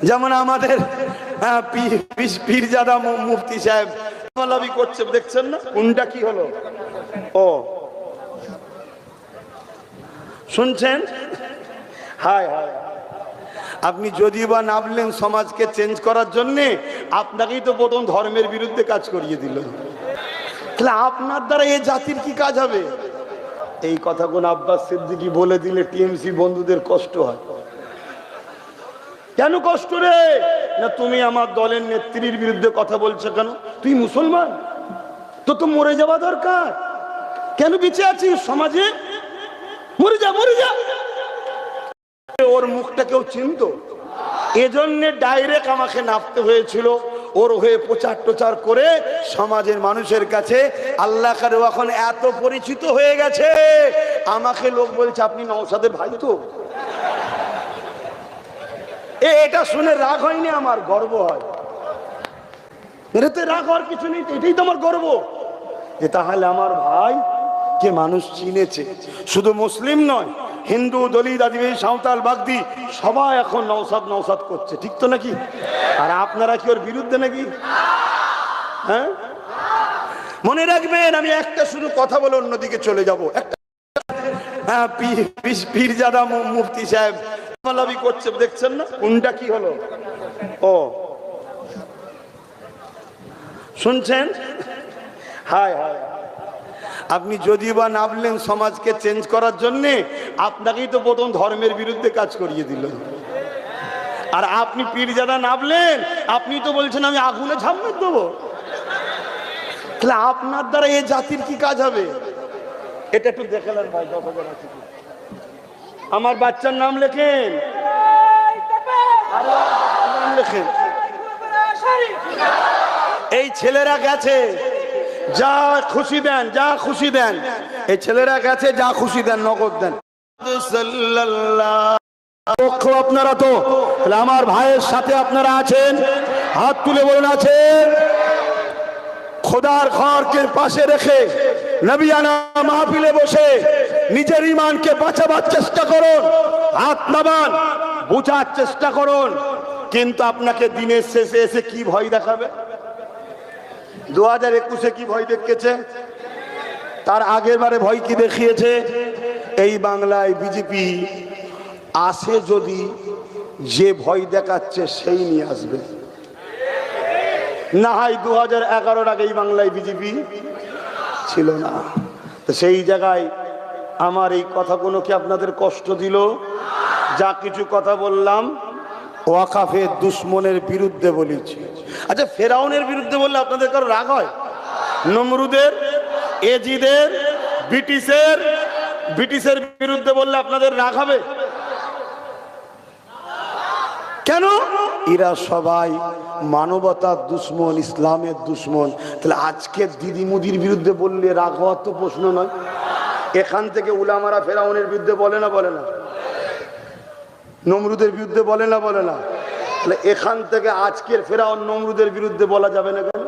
যেমন আমাদের পীরজাদা মুফতি সাহেব লাভি করছে, দেখছেন না? কোনটা কি হলো? ও শুনছেন? হায় হায়, আপনি যদি বা নামলেন সমাজকে চেঞ্জ করার জন্যে, আপনাকেই তো প্রথম ধর্মের বিরুদ্ধে কাজ করিয়ে দিল। তাহলে আপনার দ্বারা এই জাতির কি কাজ হবে? এই কথাগুলো আব্বাস সিদ্দিকী বলে দিলে টিএমসি বন্ধুদের কষ্ট হয়। কেন কষ্ট রে? না তুমি আমার দলের নেত্রীর বিরুদ্ধে কথা বলছো কেন? তুই মুসলমান, তো মরে যাওয়া দরকার। কেন বেঁচে আছিস সমাজে? মরে যা, মরে যা। ওর মুখটা কেউ চিনত? এজন্য ডাইরেক্ট আমাকে নামতে হয়েছিল। ওর হয়ে প্রচার টোচার করে সমাজের মানুষের কাছে আল্লাহ কারে এখন এত পরিচিত হয়ে গেছে, আমাকে লোক বলছে আপনি নওশাদের ভাই তো। এটা শুনে রাগ হয়নি, আমার গর্ব হয়। এটাতে রাগ হওয়ার কিছু নেই, এটাই তো আমার গর্ব যে তাহলে আমার ভাই কে মানুষ চিনেছে। শুধু মুসলিম নয়, হিন্দু, দলিত, আদিবাসী, সাঁওতাল, বাগদি সবাই এখন নওশাদ নওশাদ করছে, ঠিক তো নাকি? আর আপনারা কি ওর বিরুদ্ধে নাকি? হ্যাঁ, মনে রাখবেন, আমি একটা শুধু কথা বলে অন্যদিকে চলে যাব। একটা পীরজাদা মুফতি সাহেব লাভি করছে, দেখছেন না? কোনটা কি হলো? ও শুনছেন? হায় হায়, আপনি যদি বা নামলেন সমাজকে চেঞ্জ করার জন্যে, আপনাকেই তো প্রথম ধর্মের বিরুদ্ধে কাজ করিয়ে দিল। আর আপনি পীরজাদা নামলেন, আপনি তো বলছেন আমি আগুনে ঝাঁপ মেরে দেবো। তাহলে আপনার দ্বারা এই জাতির কি কাজ হবে? এটা একটু দেখলেন ভাই, আমার বাচ্চার নাম লেখেন, নাম লেখেন। এই ছেলেরা গেছে, যা খুশি দেন, যা খুশি দেন। এই ছেলেরা গেছে, যা খুশি দেন, নগদ দেন। আপনারা তো আমার ভাইয়ের সাথে আপনারা আছেন, হাত তুলে বলুন আছেন। খোদার ঘরকে পাশে রেখে নবিয়ানা মাহফিলে বসে নিজের ঈমানকে বাঁচাবার চেষ্টা করুন, হাত নামান, বোঝার চেষ্টা করুন। কিন্তু আপনাকে দিনের শেষে এসে কি ভয় দেখাবে? 2021-এ কি ভয় দেখিয়েছে? তার আগের বারে ভয় কি দেখিয়েছে? এই বাংলায় বিজেপি আসে যদি, যে ভয় দেখাচ্ছে সেই নিয়ে আসবে। না হয় 2011-র আগে এই বাংলায় বিজেপি ছিল না। তো সেই জায়গায় আমার এই কথাগুলো কি আপনাদের কষ্ট দিল? যা কিছু কথা বললাম ওয়াকাফের দুশ্মনের বিরুদ্ধে বলেছি। আচ্ছা, ফেরাউনের বিরুদ্ধে বললে আপনাদের কারো রাগ হয়? নমরুদের, এজিদের, ব্রিটিশের বিরুদ্ধে বললে আপনাদের রাগ হবে? কেন? এরা সবাই মানবতার দুশ্মন, ইসলামের দুশ্মন। তাহলে আজকে দিদি মুদির বিরুদ্ধে বললে রাগ হওয়ার তো প্রশ্ন নয়। এখান থেকে উলামারা ফেরাউনের বিরুদ্ধে বলে না, বলে না? নমরুদের বিরুদ্ধে বলে না, বলে না? তাহলে এখান থেকে আজকের ফেরাউন নমরুদের বিরুদ্ধে বলা যাবে না কেন?